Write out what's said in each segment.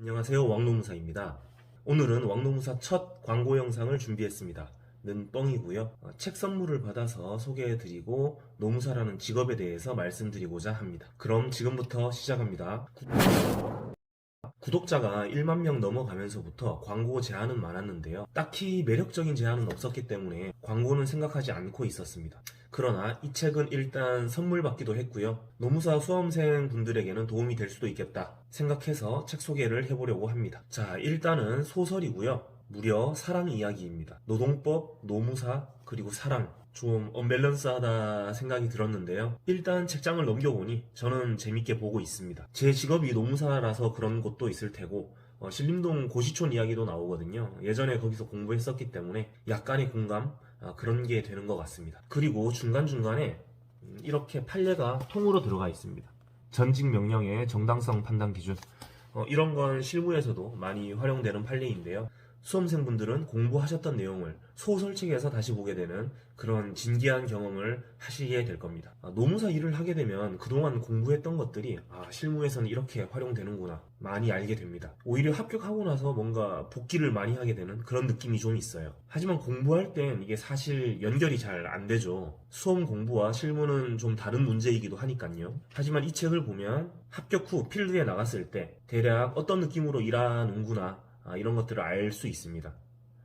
안녕하세요, 왕노무사입니다. 오늘은 왕노무사 첫 광고 영상을 준비했습니다. 는 뻥이고요. 책 선물을 받아서 소개해드리고 노무사라는 직업에 대해서 말씀드리고자 합니다. 그럼 지금부터 시작합니다. 구독자가 1만 명 넘어가면서부터 광고 제안은 많았는데요. 딱히 매력적인 제안은 없었기 때문에 광고는 생각하지 않고 있었습니다. 그러나 이 책은 일단 선물 받기도 했고요. 노무사 수험생 분들에게는 도움이 될 수도 있겠다 생각해서 책 소개를 해보려고 합니다. 자, 일단은 소설이고요. 무려 사랑 이야기입니다. 노동법, 노무사, 그리고 사랑. 좀 언밸런스하다 생각이 들었는데요. 일단 책장을 넘겨보니 저는 재밌게 보고 있습니다. 제 직업이 노무사라서 그런 것도 있을 테고 신림동 고시촌 이야기도 나오거든요. 예전에 거기서 공부했었기 때문에 약간의 공감 그런 게 되는 것 같습니다. 그리고 중간중간에 이렇게 판례가 통으로 들어가 있습니다. 전직 명령의 정당성 판단 기준 이런 건 실무에서도 많이 활용되는 판례인데요. 수험생분들은 공부하셨던 내용을 소설책에서 다시 보게 되는 그런 진기한 경험을 하시게 될 겁니다. 노무사 일을 하게 되면 그동안 공부했던 것들이 실무에서는 이렇게 활용되는구나 많이 알게 됩니다. 오히려 합격하고 나서 뭔가 복기를 많이 하게 되는 그런 느낌이 좀 있어요. 하지만 공부할 땐 이게 사실 연결이 잘 안 되죠. 수험 공부와 실무는 좀 다른 문제이기도 하니까요. 하지만 이 책을 보면 합격 후 필드에 나갔을 때 대략 어떤 느낌으로 일하는구나 이런 것들을 알 수 있습니다.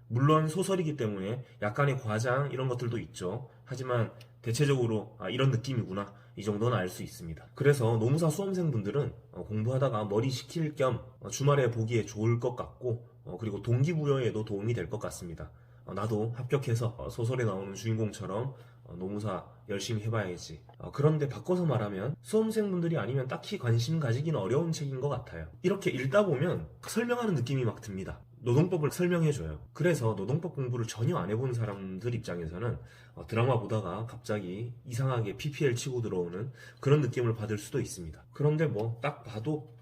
물론 소설이기 때문에 약간의 과장 이런 것들도 있죠. 하지만 대체적으로 이런 느낌이구나 이 정도는 알 수 있습니다. 그래서 노무사 수험생분들은 공부하다가 머리 식힐 겸 주말에 보기에 좋을 것 같고 그리고 동기부여에도 도움이 될 것 같습니다. 나도 합격해서 소설에 나오는 주인공처럼 노무사 열심히 해봐야지. 그런데 바꿔서 말하면 수험생분들이 아니면 딱히 관심 가지기는 어려운 책인 것 같아요. 이렇게 읽다 보면 설명하는 느낌이 막 듭니다. 노동법을 설명해줘요. 그래서 노동법 공부를 전혀 안 해본 사람들 입장에서는 드라마 보다가 갑자기 이상하게 PPL 치고 들어오는 그런 느낌을 받을 수도 있습니다. 그런데 뭐 딱 봐도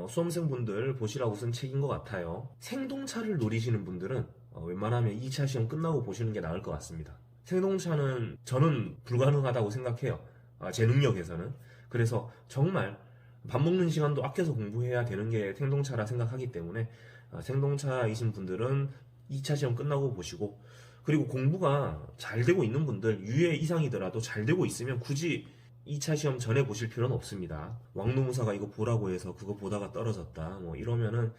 수험생분들 보시라고 쓴 책인 것 같아요. 생동차를 노리시는 분들은 웬만하면 2차 시험 끝나고 보시는 게 나을 것 같습니다. 생동차는 저는 불가능하다고 생각해요. 제 능력에서는. 그래서 정말 밥 먹는 시간도 아껴서 공부해야 되는 게 생동차라 생각하기 때문에 생동차이신 분들은 2차 시험 끝나고 보시고, 그리고 공부가 잘 되고 있는 분들, 유예 이상이더라도 잘 되고 있으면 굳이 2차 시험 전에 보실 필요는 없습니다. 왕노무사가 이거 보라고 해서 그거 보다가 떨어졌다 뭐 이러면은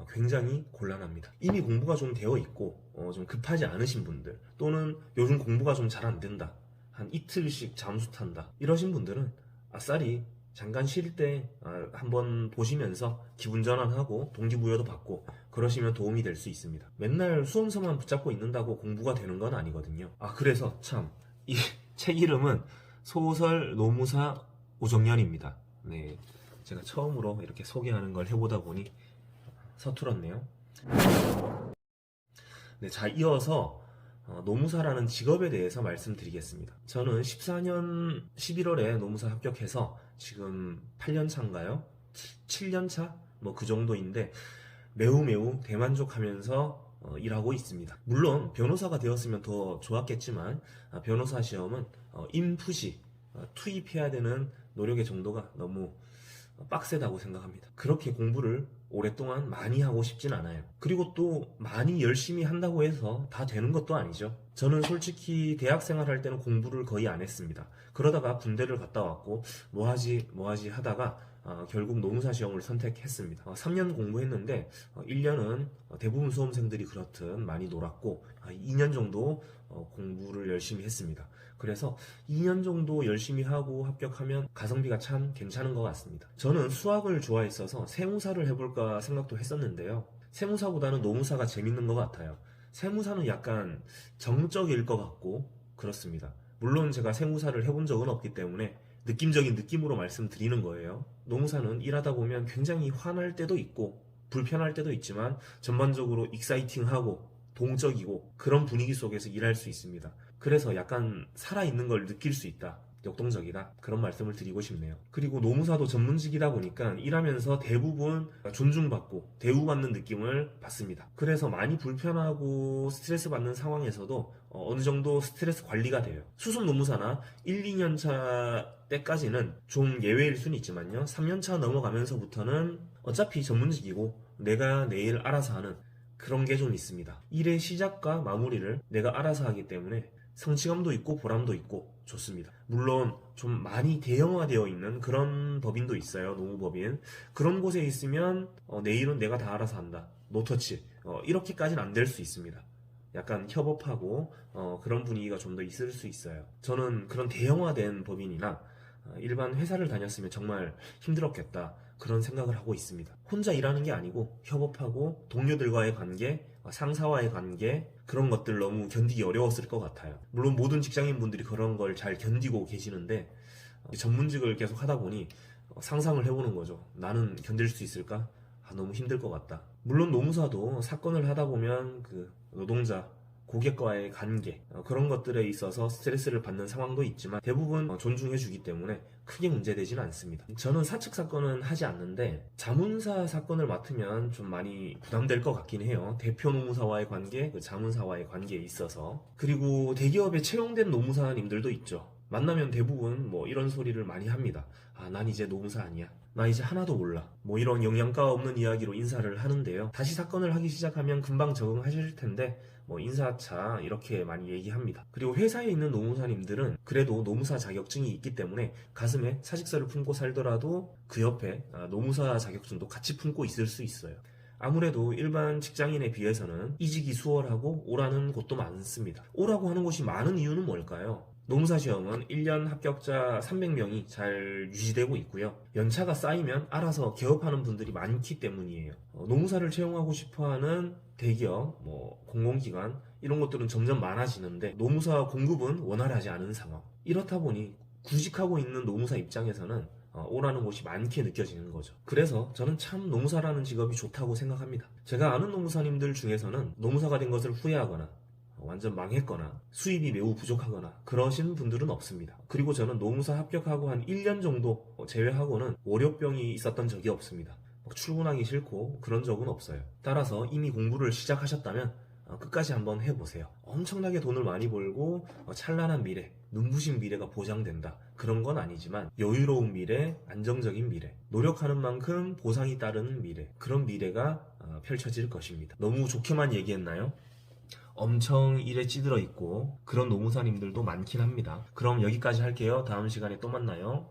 굉장히 곤란합니다. 이미 공부가 좀 되어 있고 좀 급하지 않으신 분들, 또는 요즘 공부가 좀 잘 안 된다, 한 이틀씩 잠수 탄다 이러신 분들은 아싸리 잠깐 쉴 때 한번 보시면서 기분 전환하고 동기부여도 받고 그러시면 도움이 될 수 있습니다. 맨날 수험서만 붙잡고 있는다고 공부가 되는 건 아니거든요. 그래서 참 이 책 이름은 소설 노무사 오정연입니다. 네, 제가 처음으로 이렇게 소개하는 걸 해보다 보니 서툴었네요. 네, 자, 이어서 노무사라는 직업에 대해서 말씀드리겠습니다. 저는 14년 11월에 노무사 합격해서 지금 8년 차인가요? 7년 차? 뭐 그 정도인데 매우 대만족하면서 일하고 있습니다. 물론 변호사가 되었으면 더 좋았겠지만 변호사 시험은 인풋이 투입해야 되는 노력의 정도가 너무 빡세다고 생각합니다. 그렇게 공부를 오랫동안 많이 하고 싶진 않아요. 그리고 또 많이 열심히 한다고 해서 다 되는 것도 아니죠. 저는 솔직히 대학 생활할 때는 공부를 거의 안 했습니다. 그러다가 군대를 갔다 왔고 뭐 하지 하다가 결국 노무사 시험을 선택했습니다. 3년 공부했는데 1년은 대부분 수험생들이 그렇듯 많이 놀았고 2년 정도 공부를 열심히 했습니다. 그래서 2년 정도 열심히 하고 합격하면 가성비가 참 괜찮은 것 같습니다. 저는 수학을 좋아했어서 세무사를 해볼까 생각도 했었는데요. 세무사보다는 노무사가 재밌는 것 같아요. 세무사는 약간 정적일 것 같고 그렇습니다. 물론 제가 세무사를 해본 적은 없기 때문에 느낌적인 느낌으로 말씀드리는 거예요. 노무사는 일하다 보면 굉장히 화날 때도 있고 불편할 때도 있지만 전반적으로 익사이팅하고 동적이고 그런 분위기 속에서 일할 수 있습니다. 그래서 약간 살아있는 걸 느낄 수 있다, 역동적이다, 그런 말씀을 드리고 싶네요. 그리고 노무사도 전문직이다 보니까 일하면서 대부분 존중받고 대우받는 느낌을 받습니다. 그래서 많이 불편하고 스트레스 받는 상황에서도 어느 정도 스트레스 관리가 돼요. 수습 노무사나 1, 2년 차 때까지는 좀 예외일 수는 있지만요, 3년 차 넘어가면서부터는 어차피 전문직이고 내가 내일 알아서 하는 그런 게 좀 있습니다. 일의 시작과 마무리를 내가 알아서 하기 때문에 성취감도 있고 보람도 있고 좋습니다. 물론 좀 많이 대형화되어 있는 그런 법인도 있어요. 노무법인. 그런 곳에 있으면 내일은 내가 다 알아서 한다. 노터치. 이렇게까지는 안 될 수 있습니다. 약간 협업하고 그런 분위기가 좀 더 있을 수 있어요. 저는 그런 대형화된 법인이나 일반 회사를 다녔으면 정말 힘들었겠다. 그런 생각을 하고 있습니다. 혼자 일하는 게 아니고 협업하고 동료들과의 관계, 상사와의 관계 그런 것들 너무 견디기 어려웠을 것 같아요. 물론 모든 직장인분들이 그런 걸 잘 견디고 계시는데 전문직을 계속 하다 보니 상상을 해보는 거죠. 나는 견딜 수 있을까? 너무 힘들 것 같다. 물론 노무사도 사건을 하다 보면 그 노동자 고객과의 관계 그런 것들에 있어서 스트레스를 받는 상황도 있지만 대부분 존중해주기 때문에 크게 문제되지는 않습니다. 저는 사측 사건은 하지 않는데 자문사 사건을 맡으면 좀 많이 부담될 것 같긴 해요. 대표 노무사와의 관계, 그 자문사와의 관계에 있어서. 그리고 대기업에 채용된 노무사님들도 있죠. 만나면 대부분 뭐 이런 소리를 많이 합니다. 난 이제 노무사 아니야. 나 이제 하나도 몰라. 뭐 이런 영양가 없는 이야기로 인사를 하는데요. 다시 사건을 하기 시작하면 금방 적응하실 텐데 뭐 인사차 이렇게 많이 얘기합니다. 그리고 회사에 있는 노무사님들은 그래도 노무사 자격증이 있기 때문에 가슴에 사직서를 품고 살더라도 그 옆에 노무사 자격증도 같이 품고 있을 수 있어요. 아무래도 일반 직장인에 비해서는 이직이 수월하고 오라는 곳도 많습니다. 오라고 하는 곳이 많은 이유는 뭘까요? 노무사 시험은 1년 합격자 300명이 잘 유지되고 있고요. 연차가 쌓이면 알아서 개업하는 분들이 많기 때문이에요. 노무사를 채용하고 싶어하는 대기업, 공공기관 이런 것들은 점점 많아지는데 노무사 공급은 원활하지 않은 상황. 이렇다 보니 구직하고 있는 노무사 입장에서는 오라는 곳이 많게 느껴지는 거죠. 그래서 저는 참 노무사라는 직업이 좋다고 생각합니다. 제가 아는 노무사님들 중에서는 노무사가 된 것을 후회하거나 완전 망했거나 수입이 매우 부족하거나 그러신 분들은 없습니다. 그리고 저는 노무사 합격하고 한 1년 정도 제외하고는 월요병이 있었던 적이 없습니다. 출근하기 싫고 그런 적은 없어요. 따라서 이미 공부를 시작하셨다면 끝까지 한번 해보세요. 엄청나게 돈을 많이 벌고 찬란한 미래, 눈부신 미래가 보장된다. 그런 건 아니지만 여유로운 미래, 안정적인 미래, 노력하는 만큼 보상이 따르는 미래, 그런 미래가 펼쳐질 것입니다. 너무 좋게만 얘기했나요? 엄청 일에 찌들어 있고 그런 노무사님들도 많긴 합니다. 그럼 여기까지 할게요. 다음 시간에 또 만나요.